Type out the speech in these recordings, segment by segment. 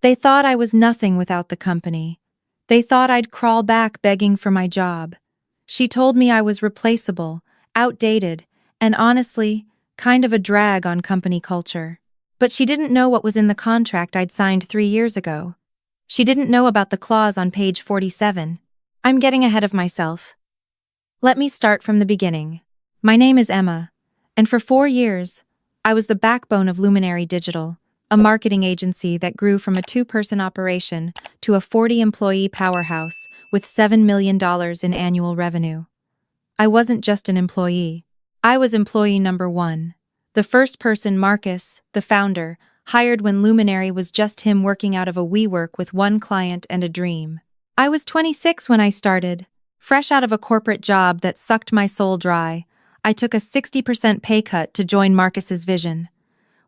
They thought I was nothing without the company. They thought I'd crawl back begging for my job. She told me I was replaceable, outdated, and honestly, kind of a drag on company culture. But she didn't know what was in the contract I'd signed 3 years ago. She didn't know about the clause on page 47. I'm getting ahead of myself. Let me start from the beginning. My name is Emma, and for 4 years, I was the backbone of Luminary Digital, a marketing agency that grew from a 2-person operation to a 40-employee powerhouse with $7 million in annual revenue. I wasn't just an employee. I was employee number 1. The first person Marcus, the founder, hired when Luminary was just him working out of a WeWork with 1 client and a dream. I was 26 when I started, fresh out of a corporate job that sucked my soul dry. I took a 60% pay cut to join Marcus's vision.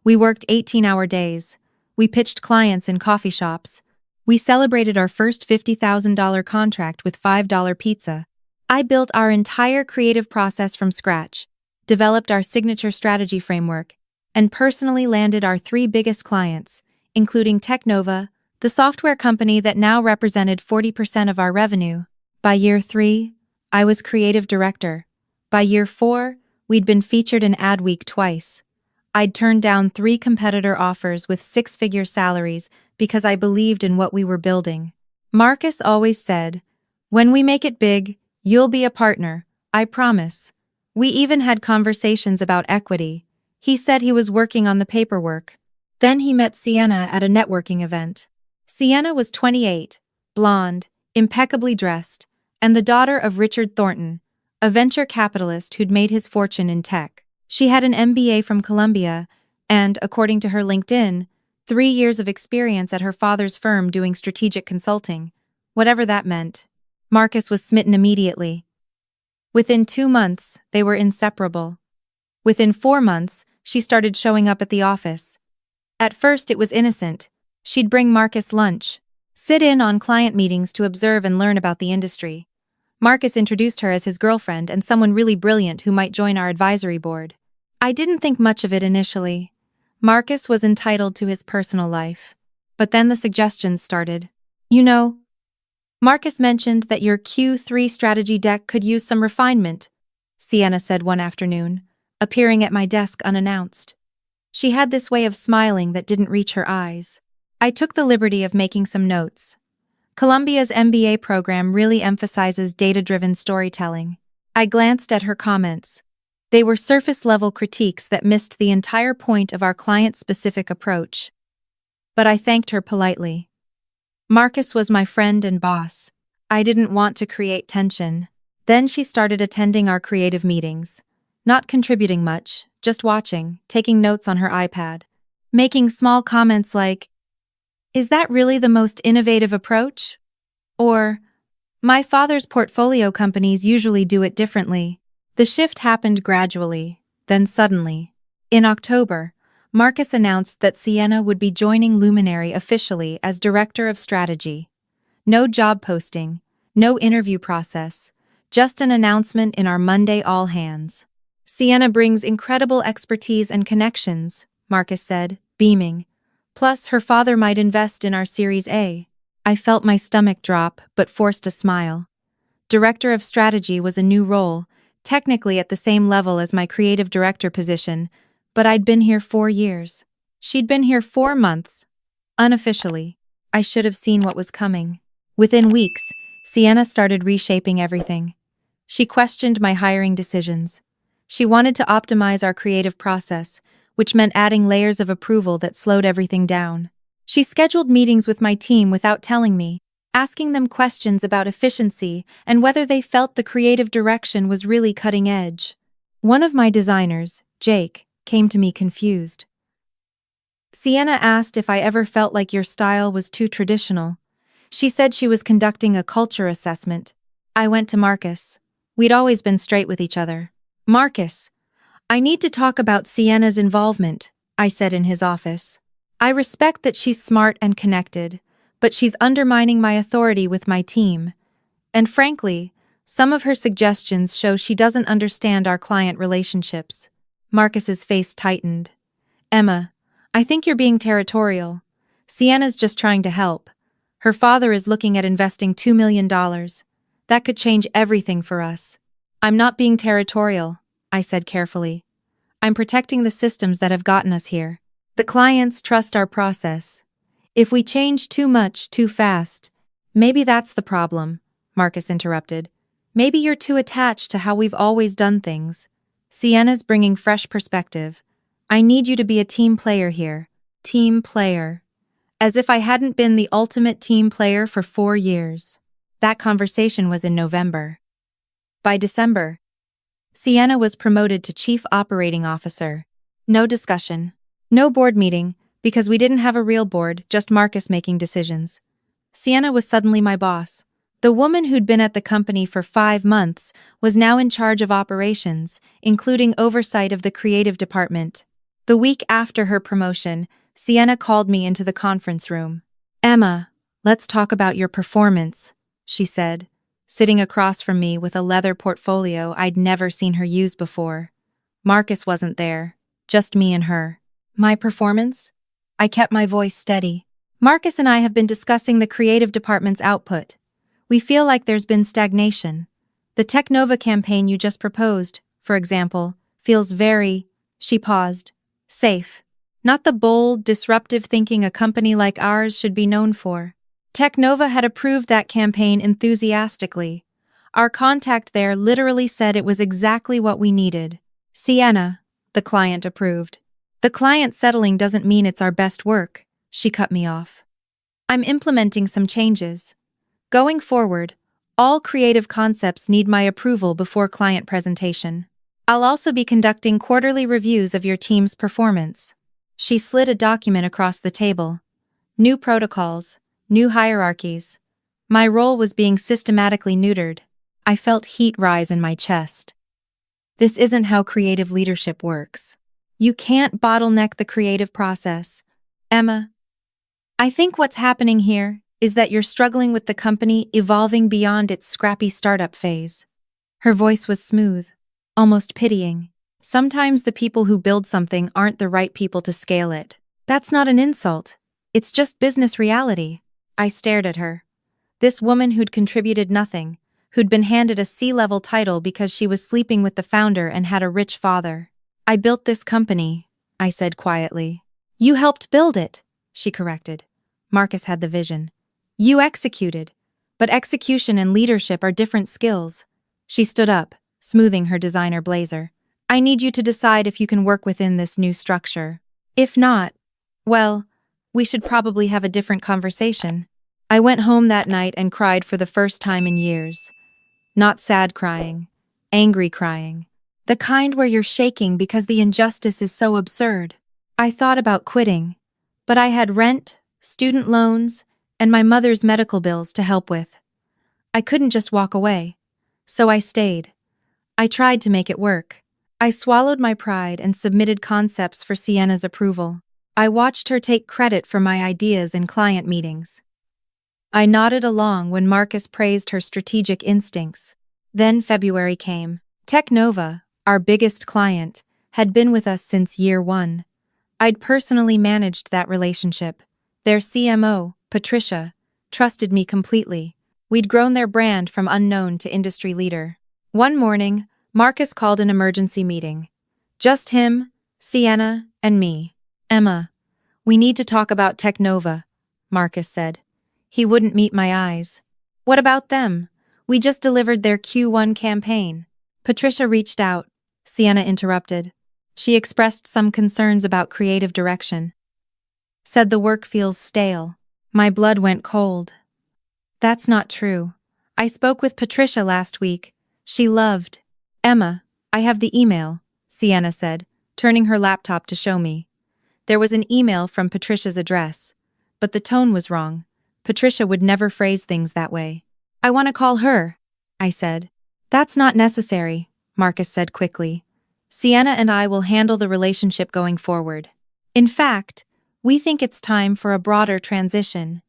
We worked 18-hour days. We pitched clients in coffee shops. We celebrated our first $50,000 contract with $5 pizza. I built our entire creative process from scratch, developed our signature strategy framework, and personally landed our 3 biggest clients, including Technova, the software company that now represented 40% of our revenue. By year 3, I was creative director. By year 4, we'd been featured in Adweek twice. I'd turned down 3 competitor offers with 6-figure salaries because I believed in what we were building. Marcus always said, "When we make it big, you'll be a partner, I promise." We even had conversations about equity. He said he was working on the paperwork. Then he met Sienna at a networking event. Sienna was 28, blonde, impeccably dressed, and the daughter of Richard Thornton, a venture capitalist who'd made his fortune in tech. She had an MBA from Columbia and, according to her LinkedIn, 3 years of experience at her father's firm doing strategic consulting, whatever that meant. Marcus was smitten immediately. Within 2 months, they were inseparable. Within 4 months, she started showing up at the office. At first, it was innocent. She'd bring Marcus lunch, sit in on client meetings to observe and learn about the industry. Marcus introduced her as his girlfriend and someone really brilliant who might join our advisory board. I didn't think much of it initially. Marcus was entitled to his personal life. But then the suggestions started. You know, Marcus mentioned that your Q3 strategy deck could use some refinement, Sienna said one afternoon, appearing at my desk unannounced. She had this way of smiling that didn't reach her eyes. I took the liberty of making some notes. Columbia's MBA program really emphasizes data-driven storytelling. I glanced at her comments. They were surface-level critiques that missed the entire point of our client-specific approach. But I thanked her politely. Marcus was my friend and boss. I didn't want to create tension. Then she started attending our creative meetings. Not contributing much, just watching, taking notes on her iPad. Making small comments like, "Is that really the most innovative approach?" Or, "My father's portfolio companies usually do it differently." The shift happened gradually, then suddenly. In October, Marcus announced that Sienna would be joining Luminary officially as Director of Strategy. No job posting, no interview process, just an announcement in our Monday all-hands. "Sienna brings incredible expertise and connections," Marcus said, beaming. "Plus, her father might invest in our Series A." I felt my stomach drop, but forced a smile. Director of Strategy was a new role, technically at the same level as my creative director position, but I'd been here 4 years. She'd been here 4 months. Unofficially, I should have seen what was coming. Within weeks, Sienna started reshaping everything. She questioned my hiring decisions. She wanted to optimize our creative process, which meant adding layers of approval that slowed everything down. She scheduled meetings with my team without telling me, asking them questions about efficiency and whether they felt the creative direction was really cutting edge. One of my designers, Jake, came to me confused. "Sienna asked if I ever felt like your style was too traditional. She said she was conducting a culture assessment." I went to Marcus. We'd always been straight with each other. "Marcus, I need to talk about Sienna's involvement," I said in his office. "I respect that she's smart and connected, but she's undermining my authority with my team. And frankly, some of her suggestions show she doesn't understand our client relationships." Marcus's face tightened. "Emma, I think you're being territorial. Sienna's just trying to help. Her father is looking at investing $2 million. That could change everything for us. I'm not being territorial, I said carefully. I'm protecting the systems that have gotten us here. The clients trust our process. If we change too much too fast, maybe that's the problem, Marcus interrupted. Maybe you're too attached to how we've always done things. Sienna's bringing fresh perspective. I need you to be a team player here. Team player. As if I hadn't been the ultimate team player for 4 years. That conversation was in November. By December, Sienna was promoted to Chief Operating Officer. No discussion. No board meeting, because we didn't have a real board, just Marcus making decisions. Sienna was suddenly my boss. The woman who'd been at the company for 5 months was now in charge of operations, including oversight of the creative department. The week after her promotion, Sienna called me into the conference room. "Emma, let's talk about your performance," she said, sitting across from me with a leather portfolio I'd never seen her use before. Marcus wasn't there, just me and her. My performance? I kept my voice steady. Marcus and I have been discussing the creative department's output. We feel like there's been stagnation. The Technova campaign you just proposed, for example, feels very, she paused, safe. Not the bold, disruptive thinking a company like ours should be known for. Technova had approved that campaign enthusiastically. Our contact there literally said it was exactly what we needed. Sienna, the client approved. The client settling doesn't mean it's our best work, she cut me off. I'm implementing some changes. Going forward, all creative concepts need my approval before client presentation. I'll also be conducting quarterly reviews of your team's performance. She slid a document across the table. New protocols, new hierarchies. My role was being systematically neutered. I felt heat rise in my chest. This isn't how creative leadership works. You can't bottleneck the creative process. Emma, I think what's happening here is that you're struggling with the company evolving beyond its scrappy startup phase. Her voice was smooth, almost pitying. Sometimes the people who build something aren't the right people to scale it. That's not an insult. It's just business reality. I stared at her. This woman who'd contributed nothing, who'd been handed a C-level title because she was sleeping with the founder and had a rich father. I built this company, I said quietly. You helped build it, she corrected. Marcus had the vision. You executed. But execution and leadership are different skills. She stood up, smoothing her designer blazer. I need you to decide if you can work within this new structure. If not, well, we should probably have a different conversation. I went home that night and cried for the first time in years. Not sad crying, angry crying. The kind where you're shaking because the injustice is so absurd. I thought about quitting, but I had rent, student loans, and my mother's medical bills to help with. I couldn't just walk away, so I stayed. I tried to make it work. I swallowed my pride and submitted concepts for Sienna's approval. I watched her take credit for my ideas in client meetings. I nodded along when Marcus praised her strategic instincts. Then February came. Technova, our biggest client, had been with us since year 1. I'd personally managed that relationship. Their CMO, Patricia, trusted me completely. We'd grown their brand from unknown to industry leader. One morning, Marcus called an emergency meeting. Just him, Sienna, and me. Emma, we need to talk about Technova, Marcus said. He wouldn't meet my eyes. What about them? We just delivered their Q1 campaign. Patricia reached out. Sienna interrupted. She expressed some concerns about creative direction. Said the work feels stale. My blood went cold. That's not true. I spoke with Patricia last week. She loved. Emma, I have the email, Sienna said, turning her laptop to show me. There was an email from Patricia's address, but the tone was wrong. Patricia would never phrase things that way. I want to call her, I said. That's not necessary, Marcus said quickly. Sienna and I will handle the relationship going forward. In fact, we think it's time for a broader transition.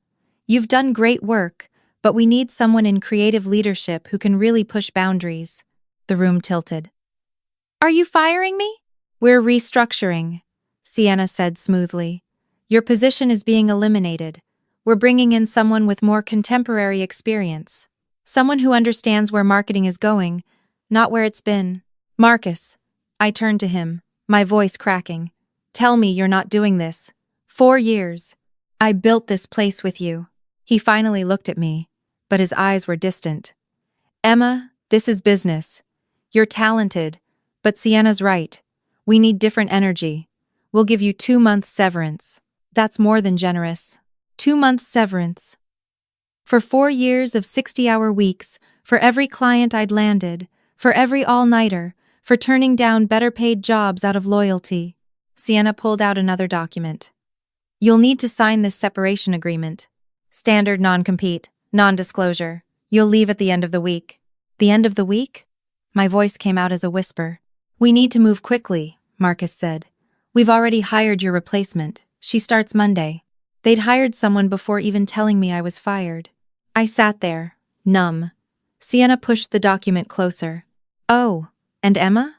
You've done great work, but we need someone in creative leadership who can really push boundaries. The room tilted. Are you firing me? We're restructuring, Sienna said smoothly. Your position is being eliminated. We're bringing in someone with more contemporary experience. Someone who understands where marketing is going, not where it's been. Marcus. I turned to him, my voice cracking. Tell me you're not doing this. 4 years. I built this place with you. He finally looked at me, but his eyes were distant. Emma, this is business. You're talented, but Sienna's right. We need different energy. We'll give you 2 months severance. That's more than generous. 2 months severance. For 4 years of 60-hour weeks, for every client I'd landed, for every all-nighter, for turning down better-paid jobs out of loyalty. Sienna pulled out another document. You'll need to sign this separation agreement. Standard non-compete, non-disclosure. You'll leave at the end of the week. The end of the week? My voice came out as a whisper. We need to move quickly, Marcus said. We've already hired your replacement. She starts Monday. They'd hired someone before even telling me I was fired. I sat there, numb. Sienna pushed the document closer. Oh, and Emma?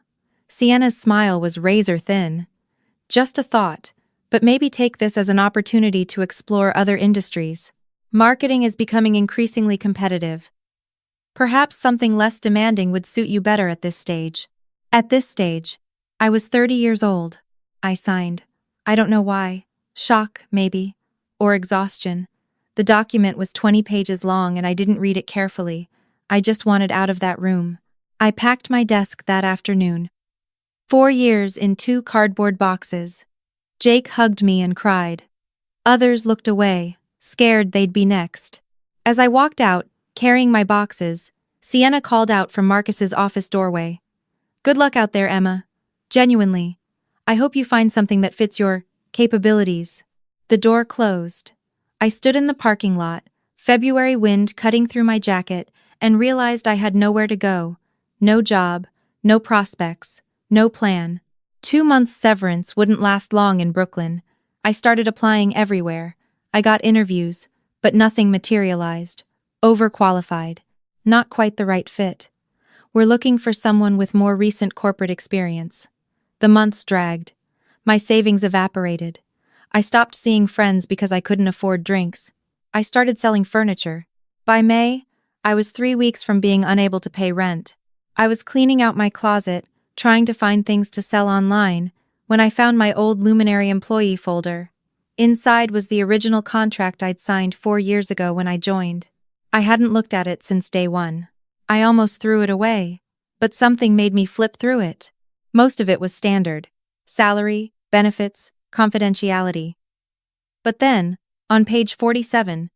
Sienna's smile was razor thin. Just a thought, but maybe take this as an opportunity to explore other industries. Marketing is becoming increasingly competitive. Perhaps something less demanding would suit you better at this stage. At this stage, I was 30 years old. I signed. I don't know why. Shock, maybe. Or exhaustion. The document was 20 pages long and I didn't read it carefully. I just wanted out of that room. I packed my desk that afternoon. 4 years in 2 cardboard boxes. Jake hugged me and cried. Others looked away, scared they'd be next. As I walked out, carrying my boxes, Sienna called out from Marcus's office doorway. Good luck out there, Emma. Genuinely. I hope you find something that fits your capabilities. The door closed. I stood in the parking lot, February wind cutting through my jacket, and realized I had nowhere to go. No job, no prospects, no plan. 2 months severance wouldn't last long in Brooklyn. I started applying everywhere. I got interviews, but nothing materialized. Overqualified. Not quite the right fit. We're looking for someone with more recent corporate experience. The months dragged. My savings evaporated. I stopped seeing friends because I couldn't afford drinks. I started selling furniture. By May, I was 3 weeks from being unable to pay rent. I was cleaning out my closet, trying to find things to sell online, when I found my old Luminary employee folder. Inside was the original contract I'd signed 4 years ago when I joined. I hadn't looked at it since day one. I almost threw it away, but something made me flip through it. Most of it was standard. Salary, benefits, confidentiality. But then, on page 47,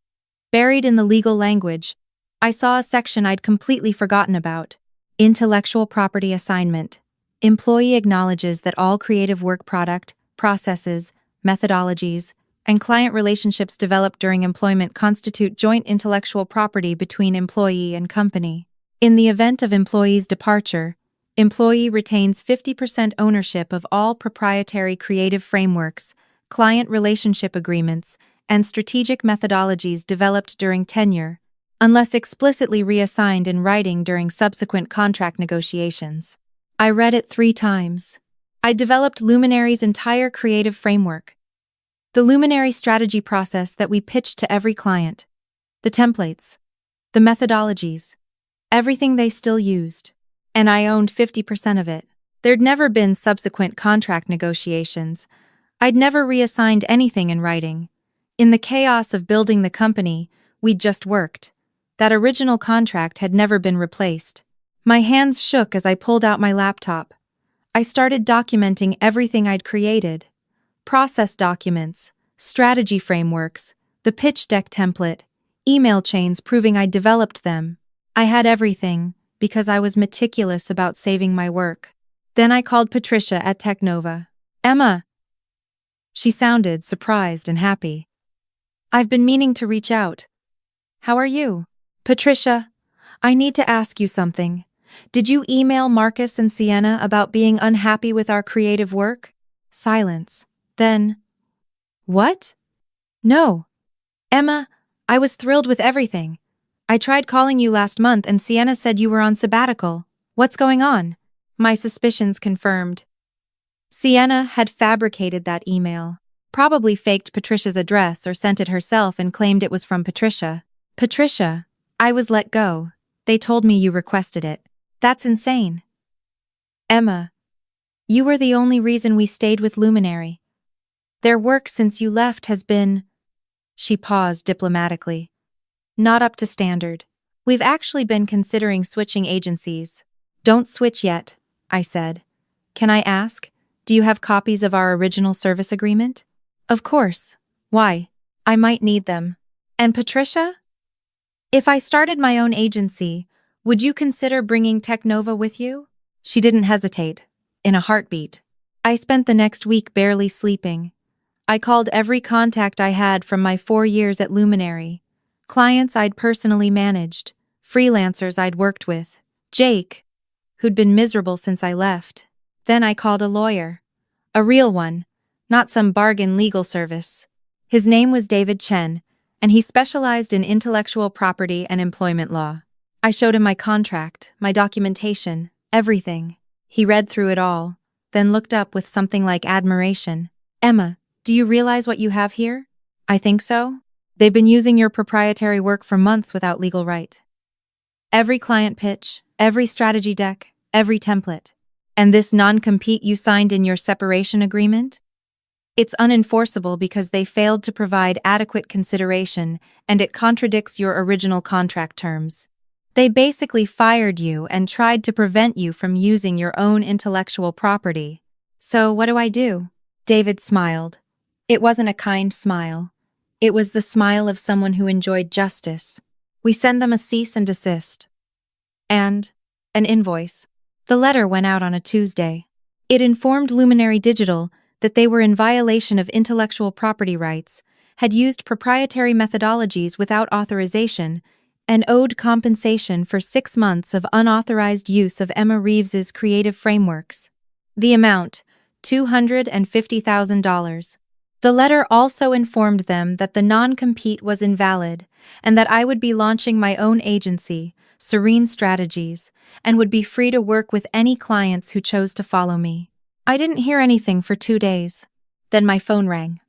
buried in the legal language, I saw a section I'd completely forgotten about. Intellectual property assignment. Employee acknowledges that all creative work product, processes, methodologies, and client relationships developed during employment constitute joint intellectual property between employee and company. In the event of employee's departure, employee retains 50% ownership of all proprietary creative frameworks, client relationship agreements, and strategic methodologies developed during tenure, unless explicitly reassigned in writing during subsequent contract negotiations. I read it 3 times. I developed Luminary's entire creative framework. The Luminary strategy process that we pitched to every client. The templates. The methodologies. Everything they still used. And I owned 50% of it. There'd never been subsequent contract negotiations. I'd never reassigned anything in writing. In the chaos of building the company, we'd just worked. That original contract had never been replaced. My hands shook as I pulled out my laptop. I started documenting everything I'd created. Process documents, strategy frameworks, the pitch deck template, email chains proving I'd developed them. I had everything, because I was meticulous about saving my work. Then I called Patricia at Technova. Emma. She sounded surprised and happy. I've been meaning to reach out. How are you? Patricia, I need to ask you something. Did you email Marcus and Sienna about being unhappy with our creative work? Silence. Then, what? No. Emma, I was thrilled with everything. I tried calling you last month and Sienna said you were on sabbatical. What's going on? My suspicions confirmed. Sienna had fabricated that email. Probably faked Patricia's address or sent it herself and claimed it was from Patricia. Patricia, I was let go. They told me you requested it. That's insane. Emma, you were the only reason we stayed with Luminary. Their work since you left has been… She paused diplomatically. Not up to standard. We've actually been considering switching agencies. Don't switch yet, I said. Can I ask, do you have copies of our original service agreement? Of course. Why? I might need them. And Patricia? If I started my own agency, would you consider bringing Technova with you? She didn't hesitate. In a heartbeat. I spent the next week barely sleeping. I called every contact I had from my 4 years at Luminary. Clients I'd personally managed, freelancers I'd worked with, Jake, who'd been miserable since I left. Then I called a lawyer. A real one, not some bargain legal service. His name was David Chen, and he specialized in intellectual property and employment law. I showed him my contract, my documentation, everything. He read through it all, then looked up with something like admiration. Emma, do you realize what you have here? I think so. They've been using your proprietary work for months without legal right. Every client pitch, every strategy deck, every template. And this non-compete you signed in your separation agreement? It's unenforceable because they failed to provide adequate consideration and it contradicts your original contract terms. They basically fired you and tried to prevent you from using your own intellectual property. So what do I do? David smiled. It wasn't a kind smile. It was the smile of someone who enjoyed justice. We send them a cease and desist. And an invoice. The letter went out on a Tuesday. It informed Luminary Digital that they were in violation of intellectual property rights, had used proprietary methodologies without authorization, and owed compensation for 6 months of unauthorized use of Emma Reeves's creative frameworks. The amount, $250,000. The letter also informed them that the non-compete was invalid and that I would be launching my own agency, Serene Strategies, and would be free to work with any clients who chose to follow me. I didn't hear anything for 2 days. Then my phone rang.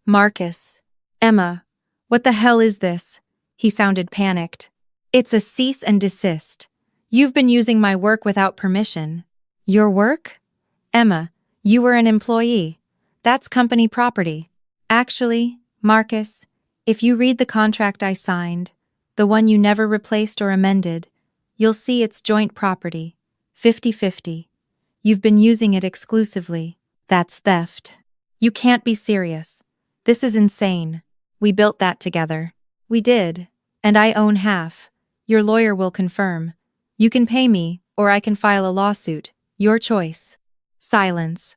Marcus. Emma. What the hell is this? He sounded panicked. It's a cease and desist. You've been using my work without permission. Your work? Emma, you were an employee. That's company property. Actually, Marcus, if you read the contract I signed, the one you never replaced or amended, you'll see it's joint property, 50-50. You've been using it exclusively. That's theft. You can't be serious. This is insane. We built that together. We did, and I own half. Your lawyer will confirm. You can pay me, or I can file a lawsuit. Your choice. Silence.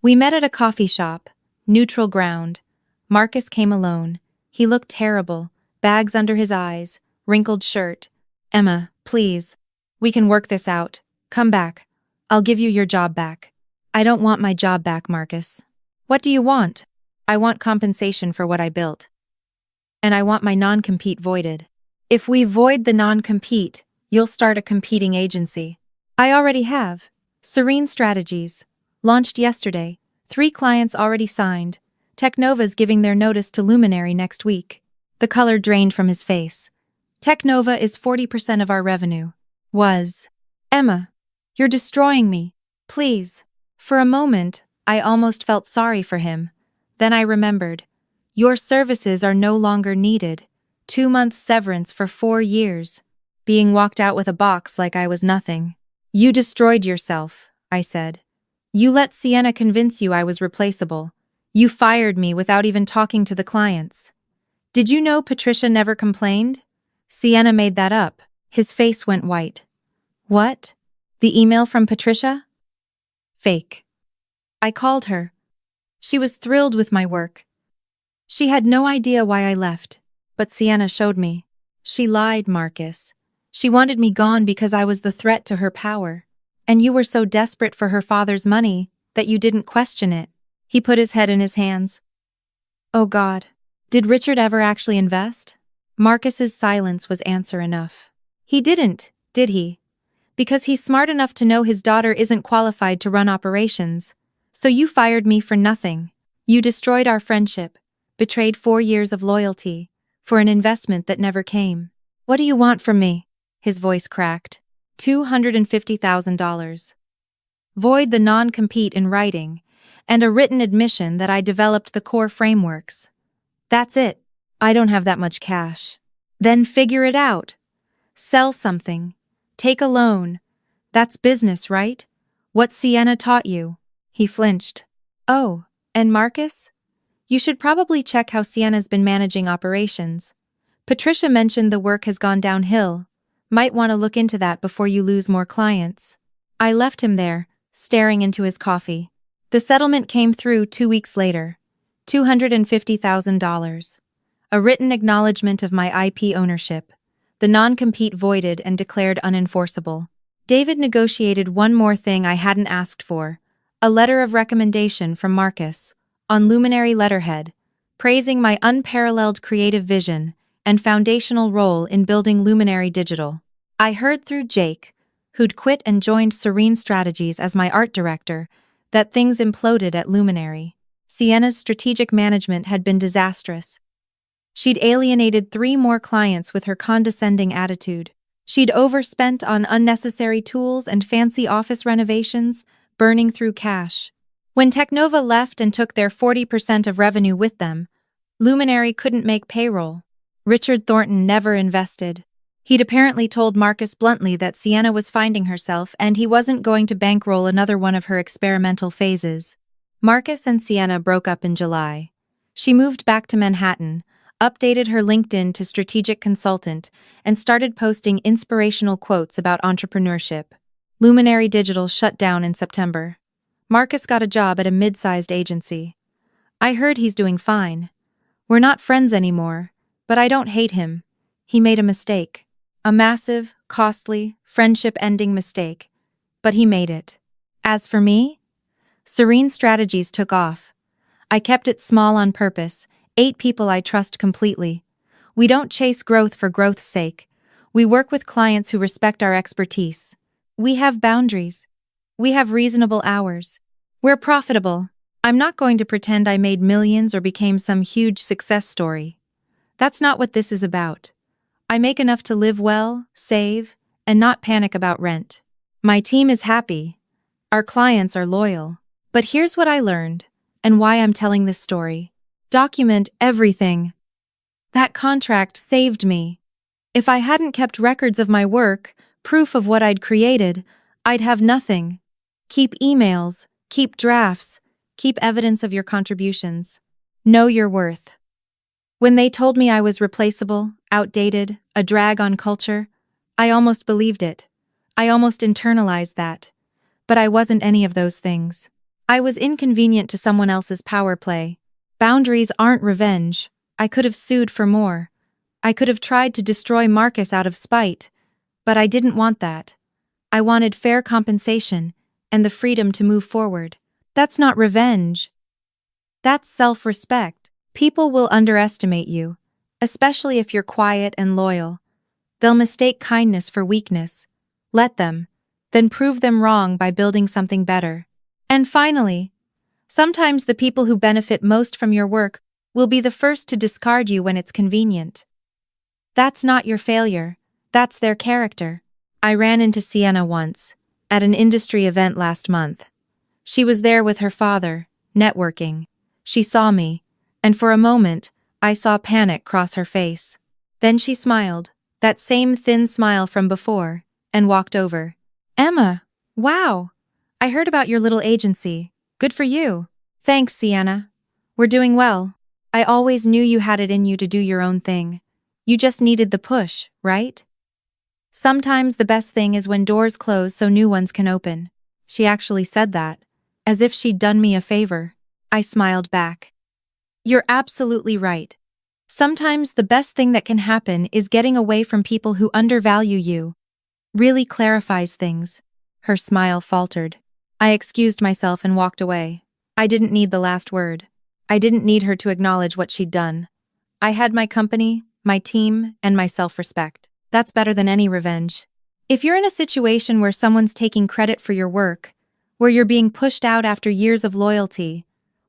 We met at a coffee shop, neutral ground. Marcus came alone. He looked terrible, bags under his eyes, wrinkled shirt. Emma, please. We can work this out. Come back. I'll give you your job back. I don't want my job back, Marcus. What do you want? I want compensation for what I built. And I want my non-compete voided. If we void the non-compete, you'll start a competing agency. I already have. Serene Strategies. Launched yesterday. 3 clients already signed. Technova's giving their notice to Luminary next week. The color drained from his face. Technova is 40% of our revenue. Was. Emma, you're destroying me. Please. For a moment, I almost felt sorry for him. Then I remembered. Your services are no longer needed. 2 months severance for 4 years. Being walked out with a box like I was nothing. You destroyed yourself, I said. You let Sienna convince you I was replaceable. You fired me without even talking to the clients. Did you know Patricia never complained? Sienna made that up. His face went white. What? The email from Patricia? Fake. I called her. She was thrilled with my work. She had no idea why I left, but Sienna showed me. She lied, Marcus. She wanted me gone because I was the threat to her power. And you were so desperate for her father's money that you didn't question it. He put his head in his hands. Oh God, did Richard ever actually invest? Marcus's silence was answer enough. He didn't, did he? Because he's smart enough to know his daughter isn't qualified to run operations. So you fired me for nothing. You destroyed our friendship, betrayed 4 years of loyalty, for an investment that never came. What do you want from me? His voice cracked. $250,000. Void the non-compete in writing, and a written admission that I developed the core frameworks. That's it. I don't have that much cash. Then figure it out. Sell something. Take a loan. That's business, right? What Sienna taught you. He flinched. Oh, and Marcus? You should probably check how Sienna's been managing operations. Patricia mentioned the work has gone downhill. Might want to look into that before you lose more clients. I left him there, staring into his coffee. The settlement came through 2 weeks later. $250,000. A written acknowledgement of my IP ownership. The non-compete voided and declared unenforceable. David negotiated one more thing I hadn't asked for. A letter of recommendation from Marcus, on Luminary letterhead, praising my unparalleled creative vision and foundational role in building Luminary Digital. I heard through Jake, who'd quit and joined Serene Strategies as my art director, that things imploded at Luminary. Sienna's strategic management had been disastrous. She'd alienated 3 more clients with her condescending attitude. She'd overspent on unnecessary tools and fancy office renovations, burning through cash. When Technova left and took their 40% of revenue with them, Luminary couldn't make payroll. Richard Thornton never invested. He'd apparently told Marcus bluntly that Sienna was finding herself and he wasn't going to bankroll another one of her experimental phases. Marcus and Sienna broke up in July. She moved back to Manhattan, updated her LinkedIn to strategic consultant, and started posting inspirational quotes about entrepreneurship. Luminary Digital shut down in September. Marcus got a job at a mid-sized agency. I heard he's doing fine. We're not friends anymore, but I don't hate him. He made a mistake. A massive, costly, friendship-ending mistake. But he made it. As for me, Serene Strategies took off. I kept it small on purpose, 8 people I trust completely. We don't chase growth for growth's sake. We work with clients who respect our expertise. We have boundaries. We have reasonable hours. We're profitable. I'm not going to pretend I made millions or became some huge success story. That's not what this is about. I make enough to live well, save, and not panic about rent. My team is happy. Our clients are loyal. But here's what I learned, and why I'm telling this story. Document everything. That contract saved me. If I hadn't kept records of my work, proof of what I'd created, I'd have nothing. Keep emails, keep drafts, keep evidence of your contributions. Know your worth. When they told me I was replaceable, outdated, a drag on culture, I almost believed it. I almost internalized that. But I wasn't any of those things. I was inconvenient to someone else's power play. Boundaries aren't revenge. I could have sued for more. I could have tried to destroy Marcus out of spite. But I didn't want that. I wanted fair compensation and the freedom to move forward. That's not revenge. That's self-respect. People will underestimate you, especially if you're quiet and loyal. They'll mistake kindness for weakness. Let them, then prove them wrong by building something better. And finally, sometimes the people who benefit most from your work will be the first to discard you when it's convenient. That's not your failure, that's their character. I ran into Sienna once, at an industry event last month. She was there with her father, networking. She saw me, and for a moment, I saw panic cross her face. Then she smiled, that same thin smile from before, and walked over. Emma, wow! I heard about your little agency. Good for you. Thanks, Sienna. We're doing well. I always knew you had it in you to do your own thing. You just needed the push, right? Sometimes the best thing is when doors close so new ones can open. She actually said that, as if she'd done me a favor. I smiled back. You're absolutely right. Sometimes the best thing that can happen is getting away from people who undervalue you. Really clarifies things. Her smile faltered. I excused myself and walked away. I didn't need the last word. I didn't need her to acknowledge what she'd done. I had my company, my team, and my self-respect. That's better than any revenge. If you're in a situation where someone's taking credit for your work, where you're being pushed out after years of loyalty,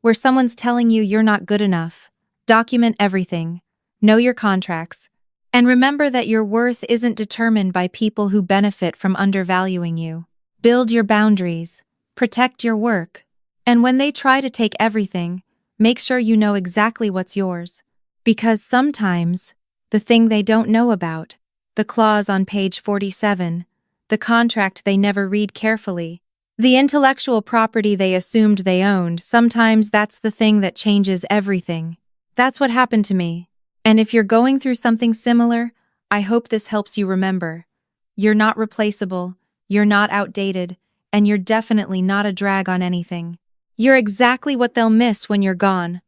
where someone's telling you you're not good enough. Document everything. Know your contracts. And remember that your worth isn't determined by people who benefit from undervaluing you. Build your boundaries. Protect your work. And when they try to take everything, make sure you know exactly what's yours. Because sometimes, the thing they don't know about, the clause on page 47, the contract they never read carefully, the intellectual property they assumed they owned, sometimes that's the thing that changes everything. That's what happened to me. And if you're going through something similar, I hope this helps you remember. You're not replaceable, you're not outdated, and you're definitely not a drag on anything. You're exactly what they'll miss when you're gone.